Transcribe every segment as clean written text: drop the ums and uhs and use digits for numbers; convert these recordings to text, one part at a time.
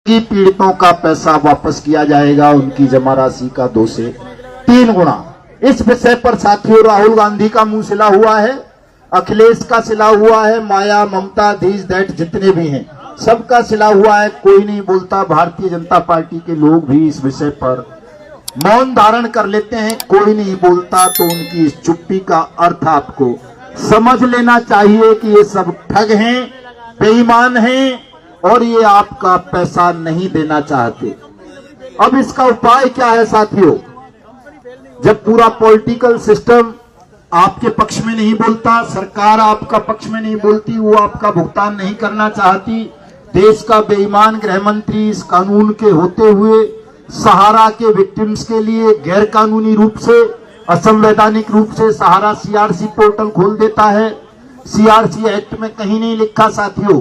की पीड़ितों का पैसा वापस किया जाएगा, उनकी जमा राशि का 2 से 3 गुना। इस विषय पर साथियों राहुल गांधी का मुंह सिला हुआ है, अखिलेश का सिला हुआ है, माया ममता दीज दैट जितने भी हैं सबका सिला हुआ है। कोई नहीं बोलता। भारतीय जनता पार्टी के लोग भी इस विषय पर मौन धारण कर लेते हैं, कोई नहीं बोलता। तो उनकी इस चुप्पी का अर्थ आपको समझ लेना चाहिए कि ये सब ठग हैं, बेईमान हैं और ये आपका पैसा नहीं देना चाहते। अब इसका उपाय क्या है साथियों? जब पूरा पॉलिटिकल सिस्टम आपके पक्ष में नहीं बोलता, सरकार आपका पक्ष में नहीं बोलती, वो आपका भुगतान नहीं करना चाहती, देश का बेईमान गृह मंत्री इस कानून के होते हुए सहारा के विक्टिम्स के लिए गैर कानूनी रूप से, असंवैधानिक रूप से सहारा सीआरसी पोर्टल खोल देता है। सीआरसी एक्ट में कहीं नहीं लिखा साथियों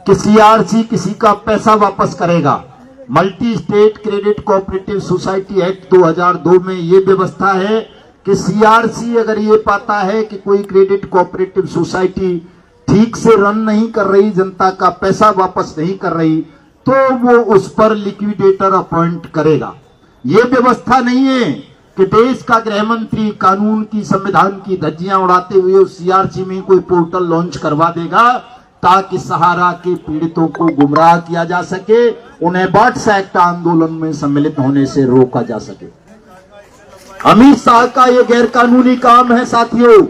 कि सीआरसी किसी का पैसा वापस करेगा। Multi state credit cooperative society act 2002 में ये व्यवस्था है कि सीआरसी अगर ये पाता है कि कोई क्रेडिट कोऑपरेटिव सोसाइटी ठीक से रन नहीं कर रही, जनता का पैसा वापस नहीं कर रही, तो वो उस पर लिक्विडेटर अपॉइंट करेगा। ये व्यवस्था नहीं है कि देश का गृह मंत्री कानून की, संविधान की धज्जियां उड़ाते हुए उस सीआरसी में कोई पोर्टल लॉन्च करवा देगा ताकि सहारा के पीड़ितों को गुमराह किया जा सके, उन्हें बॉट्स एक्ट आंदोलन में सम्मिलित होने से रोका जा सके। अमित शाह का ये गैर कानूनी काम है साथियों।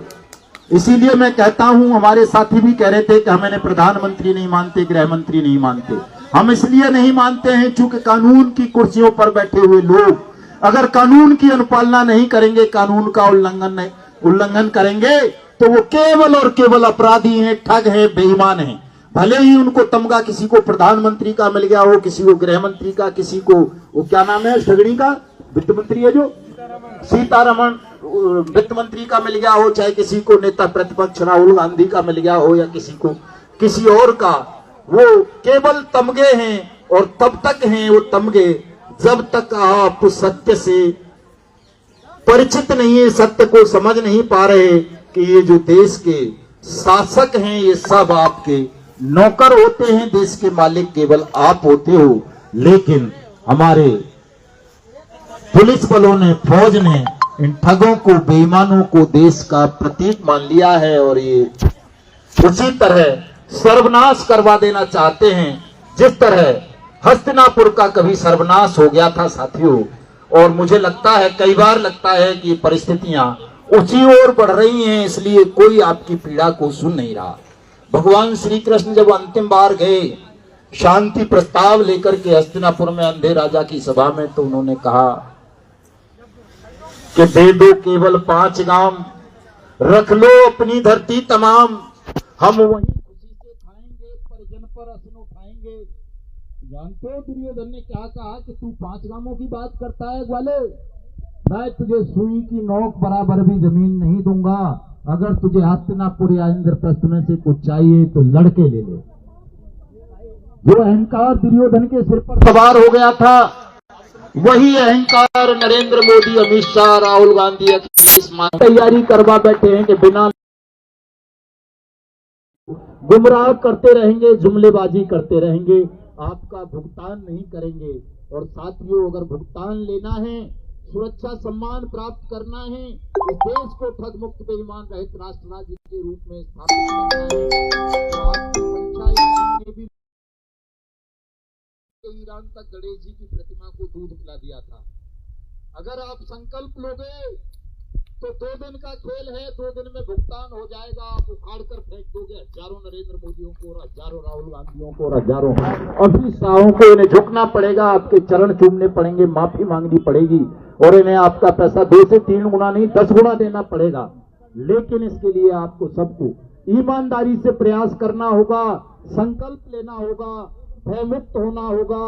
इसीलिए मैं कहता हूं, हमारे साथी भी कह रहे थे कि हमें प्रधानमंत्री नहीं मानते, गृह मंत्री नहीं मानते। हम इसलिए नहीं मानते हैं चूंकि कानून की कुर्सियों पर बैठे हुए लोग अगर कानून की अनुपालना नहीं करेंगे, कानून का उल्लंघन करेंगे, तो वो केवल और केवल अपराधी हैं, ठग हैं, बेईमान हैं। भले ही उनको तमगा किसी को प्रधानमंत्री का मिल गया हो, किसी को गृह मंत्री का, किसी को वो क्या नाम है सगड़ी का वित्त मंत्री है जो सीतारमण वित्त मंत्री का मिल गया हो, चाहे किसी को नेता प्रतिपक्ष राहुल गांधी का मिल गया हो या किसी को किसी और का, वो केवल तमगे हैं। और तब तक हैं वो तमगे जब तक आप सत्य से परिचित नहीं है, सत्य को समझ नहीं पा रहे कि ये जो देश के शासक हैं ये सब आपके नौकर होते हैं, देश के मालिक केवल आप होते हो। लेकिन हमारे पुलिस बलों ने, फौज ने इन ठगों को, बेईमानों को देश का प्रतीक मान लिया है और ये उसी तरह सर्वनाश करवा देना चाहते हैं जिस तरह हस्तिनापुर का कभी सर्वनाश हो गया था साथियों। और मुझे लगता है, कई बार लगता है कि परिस्थितियां उसी ओर बढ़ रही हैं, इसलिए कोई आपकी पीड़ा को सुन नहीं रहा। भगवान श्री कृष्ण जब अंतिम बार गए शांति प्रस्ताव लेकर के हस्तिनापुर में अंधे राजा की सभा में, तो उन्होंने कहा कि दे दो केवल 5 गांव, रख लो अपनी धरती तमाम, हम वहीं खुशी से खाएंगे, परिजन पर असनो खाएंगे। जानते हो दुर्योधन ने क्या कहा कि तू 5 गांवों की बात करता है ग्वाले, मैं तुझे सुई की नोक बराबर भी जमीन नहीं दूंगा। अगर तुझे हस्तिनापुर या इंद्रप्रस्थ में से कुछ चाहिए तो लड़के ले ले। जो अहंकार दुर्योधन के सिर पर सवार हो गया था, वही अहंकार नरेंद्र मोदी, अमित शाह, राहुल गांधी, अखिलेश तैयारी करवा बैठे हैं कि बिना गुमराह करते रहेंगे, जुमलेबाजी करते रहेंगे, आपका भुगतान नहीं करेंगे। और साथियों, अगर भुगतान लेना है, सुरक्षा सम्मान प्राप्त करना है, इस देश को ठग मुक्त बेईमान रहित राष्ट्र राज्य के रूप में स्थापित करना है, तो आपकी पंचायत ने भी ईरान तक गणेश जी की प्रतिमा को दूध पिला दिया था। अगर आप संकल्प लोगे तो 2 दिन का खेल है, 2 दिन में भुगतान हो जाएगा। आप उखाड़ कर फेंक दोगे हजारों नरेंद्र मोदियों को, हजारों राहुल गांधियों को, हजारों अमित शाहों को। इन्हें झुकना पड़ेगा, आपके चरण चूमने पड़ेंगे, माफी मांगनी पड़ेगी और इन्हें आपका पैसा 2 से 3 गुना नहीं 10 गुना देना पड़ेगा। लेकिन इसके लिए आपको सबको ईमानदारी से प्रयास करना होगा, संकल्प लेना होगा, भयमुक्त होना होगा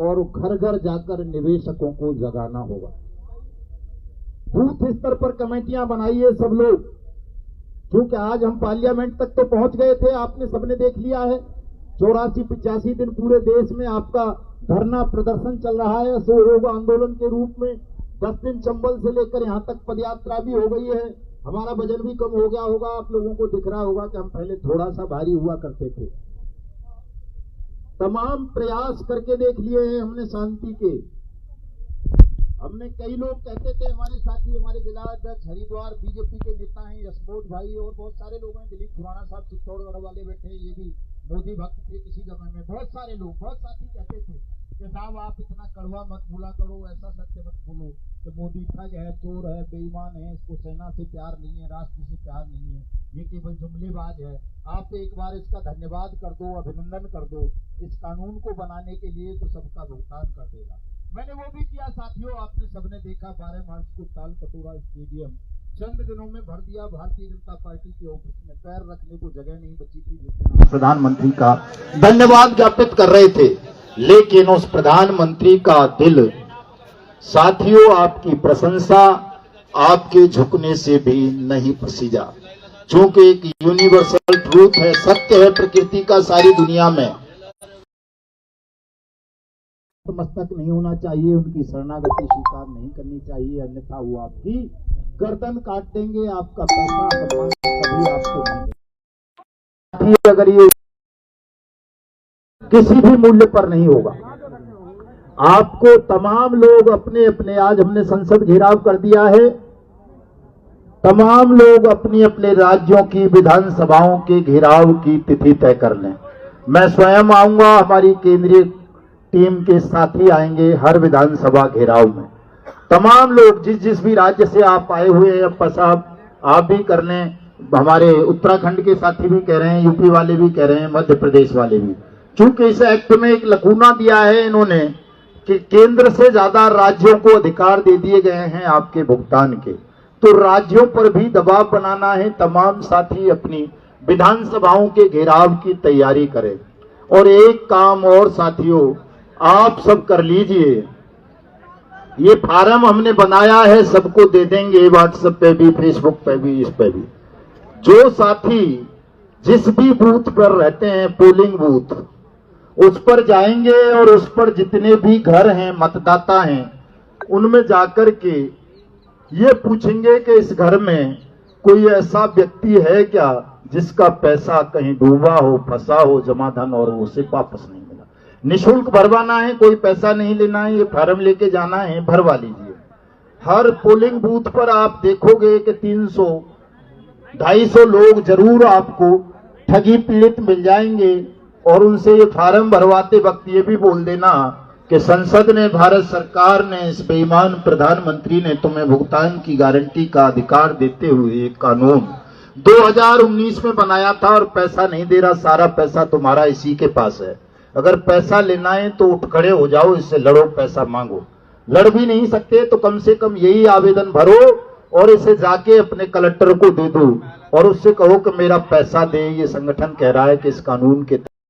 और घर घर जाकर निवेशकों को जगाना होगा। बूथ स्तर पर कमेटियां बनाइए सब लोग, क्योंकि आज हम पार्लियामेंट तक तो पहुंच गए थे, आपने सबने देख लिया है। 84-85 दिन पूरे देश में आपका धरना प्रदर्शन चल रहा है असहयोग आंदोलन के रूप में। 10 दिन चंबल से लेकर यहां तक पदयात्रा भी हो गई है। हमारा वजन भी कम हो गया होगा, आप लोगों को दिख रहा होगा कि हम पहले थोड़ा सा भारी हुआ करते थे। तमाम प्रयास करके देख लिए हैं हमने शांति के। हमने कई लोग कहते थे, हमारे साथी, हमारे जिला अध्यक्ष हरिद्वार बीजेपी के नेता हैं यशबोध भाई, और बहुत सारे लोग हैं, दिलीप खुराना साहब चित्तौड़गढ़ वाले बैठे हैं, ये भी मोदी भक्त थे किसी समय में। बहुत सारे लोग, बहुत साथी कहते थे कि साहब आप इतना कड़वा मत बोला करो, ऐसा सत्य मत बोलो कि मोदी ठग है, चोर है, बेईमान है, इसको सेना से प्यार नहीं है, राष्ट्र से प्यार नहीं है, ये केवल जुमलेबाज है। आप एक बार इसका धन्यवाद कर दो, अभिनंदन कर दो, इस कानून को बनाने के लिए तो सबका भुगतान कर देगा। मैंने वो भी किया साथियों, आपने सबने देखा 12 मार्च को ताल कटोरा स्टेडियम चंद दिनों में भर दिया। भारतीय जनता पार्टी के ऑफिस में पैर रखने को जगह नहीं बची थी, जिसमें प्रधानमंत्री का धन्यवाद ज्ञापित कर रहे थे, लेकिन उस प्रधानमंत्री का दिल साथियों आपकी प्रशंसा, आपके झुकने से भी नहीं पसीजा, क्योंकि एक यूनिवर्सल ट्रूथ है, सत्य है प्रकृति का सारी दुनिया में। मस्तक नहीं होना चाहिए, उनकी शरणागति स्वीकार नहीं करनी चाहिए, अन्यथा वो आपकी गर्दन काट देंगे, आपका पैसा कभी आपको नहीं देंगे। अगर ये किसी भी मूल्य पर नहीं होगा, आपको तमाम लोग अपने अपने, आज हमने संसद घेराव कर दिया है, तमाम लोग अपनी अपने राज्यों की विधानसभाओं के घेराव की तिथि तय कर लें। मैं स्वयं आऊंगा, हमारी केंद्रीय टीम के साथी आएंगे हर विधानसभा घेराव में। तमाम लोग जिस भी राज्य से आप आए हुए हैं, अप्पा साहब आप भी कर लें, हमारे उत्तराखंड के साथी भी कह रहे हैं, यूपी वाले भी कह रहे हैं, मध्य प्रदेश वाले भी, क्योंकि इस एक्ट में एक लकूना दिया है इन्होंने कि केंद्र से ज्यादा राज्यों को अधिकार दे दिए गए हैं आपके भुगतान के, तो राज्यों पर भी दबाव बनाना है। तमाम साथी अपनी विधानसभाओं के घेराव की तैयारी करें। और एक काम और साथियों आप सब कर लीजिए, ये फार्म हमने बनाया है, सबको दे देंगे, व्हाट्सएप पे भी, फेसबुक पे भी, इस पे भी। जो साथी जिस भी बूथ पर रहते हैं, पोलिंग बूथ, उस पर जाएंगे और उस पर जितने भी घर हैं, मतदाता हैं, उनमें जाकर के ये पूछेंगे कि इस घर में कोई ऐसा व्यक्ति है क्या जिसका पैसा कहीं डूबा हो, फंसा हो, जमा धन, और उसे वापस नहीं मिला। निःशुल्क भरवाना है, कोई पैसा नहीं लेना है, ये फार्म लेके जाना है, भरवा लीजिए। हर पोलिंग बूथ पर आप देखोगे कि 300-250 लोग जरूर आपको ठगी पीड़ित मिल जाएंगे, और उनसे ये फार्म भरवाते वक्त ये भी बोल देना कि संसद ने, भारत सरकार ने, इस बेईमान प्रधानमंत्री ने तुम्हें भुगतान की गारंटी का अधिकार देते हुए एक कानून 2019 में बनाया था, और पैसा नहीं दे रहा, सारा पैसा तुम्हारा इसी के पास है। अगर पैसा लेना है तो उठ खड़े हो जाओ, इससे लड़ो, पैसा मांगो। लड़ भी नहीं सकते तो कम से कम यही आवेदन भरो और इसे जाके अपने कलेक्टर को दे दो और उससे कहो कि मेरा पैसा दे, ये संगठन कह रहा है कि इस कानून के